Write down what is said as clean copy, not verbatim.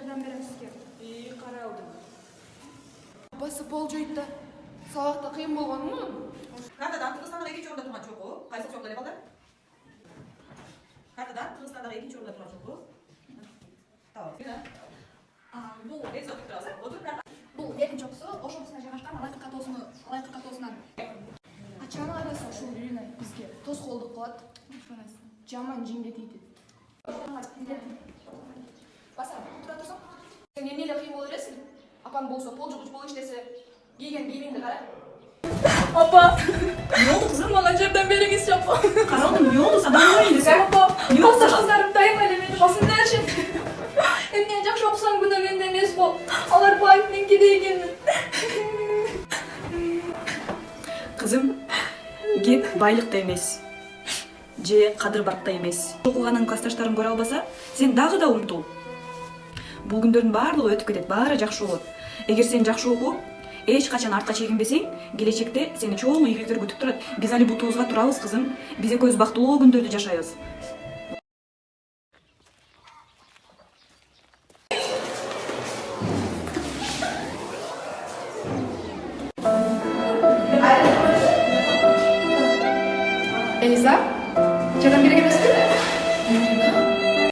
жардам берем сизге. Каралдым. Апасы пол жойтта. Сабакта кыйын болгонму? Картадан Кыргызстандагы экинчи орунда турган чокку. Кайсы чокку деп алды? Картадан Кыргызстандагы экинчи орунда турган чокку. Tamam. Бул экзот деп турасың. Отур карта. Бул экинчи чокусу ошоусуна жайгашкан алай кыркатоосунан. Ачаны арасы ушул үйүнө бизге тоскоолдук кылат. Жаман жинге тийди. Баса, тура турсаң. Сен эмне эле кыйын боло бересиң? Апаң болсо пол жугуч болуп иштесе, кийген кийимиңди кара. Апа, не oldu kızım? Bana cebden veriniz yapma. Каралдым, эмне болду? Садан коюн десем. Апа, пасташ kızlarım dayım ele beni basın dersin. Emniyet жақсы оқысаң күні менде емес бол. Алар байыпмен кедейген. Кызым, кеп байлыкта эмес. Же кадыр баркта эмес. Окуганын классташтарың көрө албаса, сен дагы да умтул. Бул күндөрдүн баардыгы өтүп кетет, баары жакшы болот. Эгер сен жакшы окуп, эч качан артка чегинбесең, келечекте сени чоң ийгиликтер күтүп турат. Биз али бутубузга турабыз, кызым. Биз экөөбүз бактылуу күндөрдү жашайбыз. Элиза, жардам керек эмеспи?